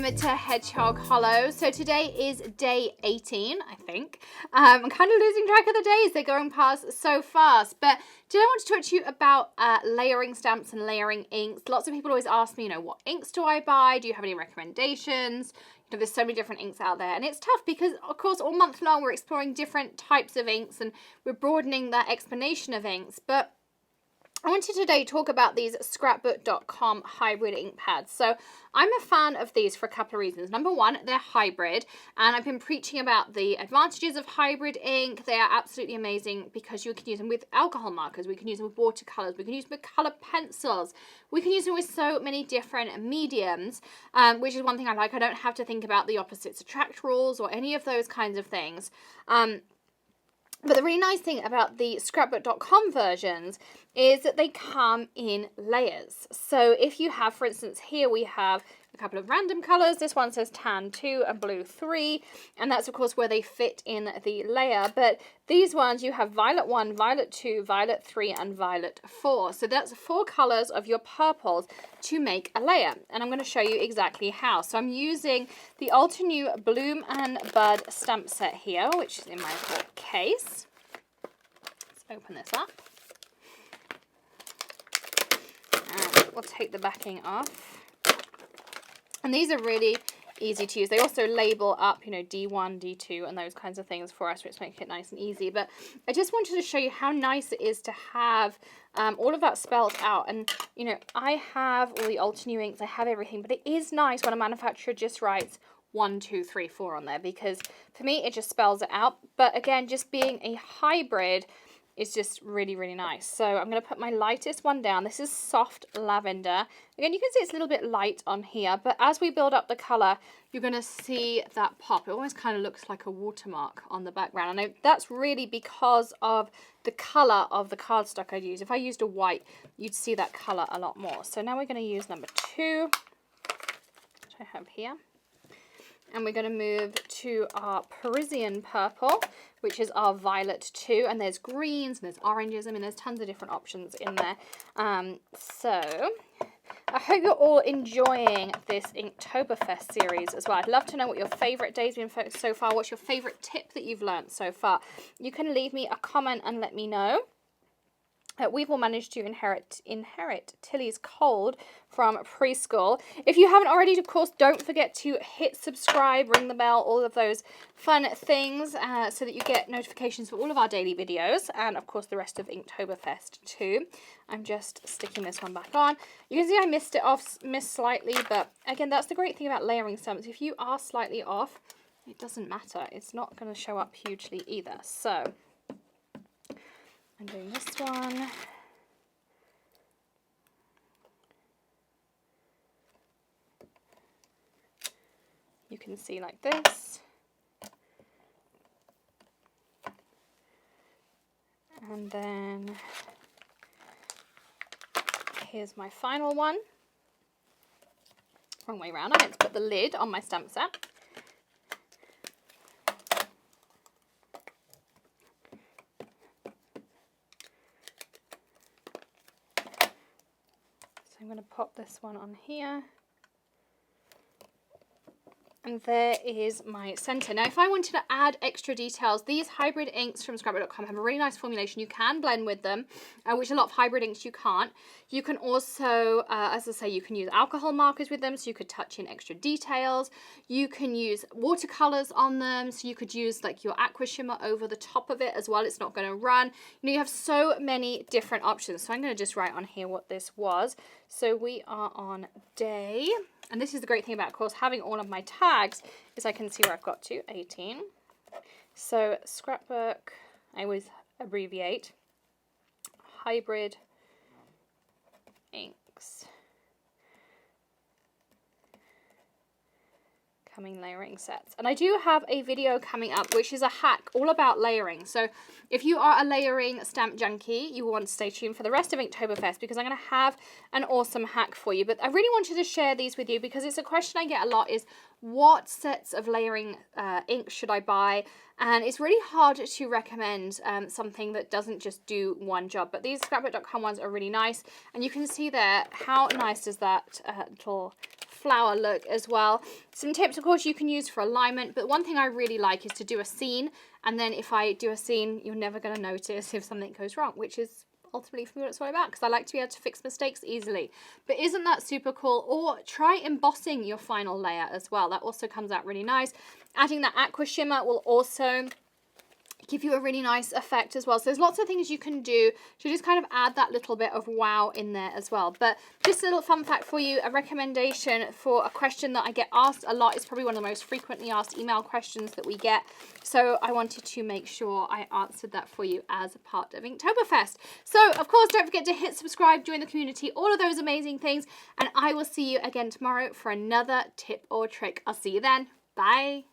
to Hedgehog Hollow. So today is day 18, I think. I'm kind of losing track of the days. They're going past so fast. But today I want to talk to you about layering stamps and layering inks. Lots of people always ask me, what inks do I buy? Do you have any recommendations? There's so many different inks out there. And it's tough because, of course, all month long we're exploring different types of inks and we're broadening that explanation of inks. But I wanted today to talk about these scrapbook.com hybrid ink pads. So I'm a fan of these for a couple of reasons. Number one, they're hybrid, and I've been preaching about the advantages of hybrid ink. They are absolutely amazing because you can use them with alcohol markers, we can use them with watercolors, we can use them with color pencils, we can use them with so many different mediums, which is one thing I like. I don't have to think about the opposites attract rules or any of those kinds of things. But the really nice thing about the scrapbook.com versions is that they come in layers. So if you have, for instance, here we have a couple of random colours. This one says tan 2 and blue 3, and that's of course where they fit in the layer. But these ones, you have violet 1, violet 2, violet 3 and violet 4. So that's 4 colours of your purples to make a layer, and I'm going to show you exactly how. So I'm using the Ultra New Bloom and Bud stamp set here, which is in my case. Let's open this up. And we'll take the backing off. And these are really easy to use. They also label up, D1, D2 and those kinds of things for us, which makes it nice and easy. But I just wanted to show you how nice it is to have all of that spelled out. And, I have all the Ultra New inks, I have everything, but it is nice when a manufacturer just writes 1, 2, 3, 4 on there, because for me, it just spells it out. But again, just being a hybrid is just really, really nice. So I'm going to put my lightest one down. This is soft lavender. Again, you can see it's a little bit light on here, but as we build up the color, you're going to see that pop. It almost kind of looks like a watermark on the background. I know that's really because of the color of the cardstock I'd use. If I used a white, you'd see that color a lot more. So now we're going to use number 2, which I have here. And we're going to move to our Parisian purple, which is our violet 2. And there's greens and there's oranges. I mean, there's tons of different options in there. So I hope you're all enjoying this Inktoberfest series as well. I'd love to know what your favorite day's been so far. What's your favorite tip that you've learned so far? You can leave me a comment and let me know. We've all managed to inherit Tilly's cold from preschool. If you haven't already, of course, don't forget to hit subscribe, ring the bell, all of those fun things so that you get notifications for all of our daily videos and, of course, the rest of Inktoberfest too. I'm just sticking this one back on. You can see I missed slightly, but again, that's the great thing about layering stamps. If you are slightly off, it doesn't matter. It's not going to show up hugely either. So I'm doing this one. You can see like this. And then here's my final one. Wrong way around. I meant to put the lid on my stamp set. I'm going to pop this one on here. And there is my center. Now, if I wanted to add extra details, these hybrid inks from scrapbook.com have a really nice formulation. You can blend with them, which a lot of hybrid inks you can't. You can also, as I say, you can use alcohol markers with them, so you could touch in extra details. You can use watercolors on them, so you could use like your aqua shimmer over the top of it as well. It's not going to run. You have so many different options. So I'm going to just write on here what this was. So we are on day, and this is the great thing about, of course, having all of my tags, is I can see where I've got to, 18. So scrapbook, I always abbreviate, hybrid inks. Coming layering sets. And I do have a video coming up which is a hack all about layering. So if you are a layering stamp junkie, you will want to stay tuned for the rest of Inktoberfest because I'm going to have an awesome hack for you. But I really wanted to share these with you because it's a question I get a lot, is what sets of layering ink should I buy? And it's really hard to recommend something that doesn't just do one job. But these scrapbook.com ones are really nice. And you can see there how nice does that little flower look as well. Some tips, of course, you can use for alignment, but one thing I really like is to do a scene, and then if I do a scene, you're never going to notice if something goes wrong, which is ultimately for me what it's all about, because I like to be able to fix mistakes easily. But isn't that super cool? Or try embossing your final layer as well. That also comes out really nice. Adding that aqua shimmer will also give you a really nice effect as well. So there's lots of things you can do to just kind of add that little bit of wow in there as well. But just a little fun fact for you, a recommendation for a question that I get asked a lot. Is probably one of the most frequently asked email questions that we get. So I wanted to make sure I answered that for you as a part of Inktoberfest. So of course, don't forget to hit subscribe, join the community, all of those amazing things. And I will see you again tomorrow for another tip or trick. I'll see you then. Bye.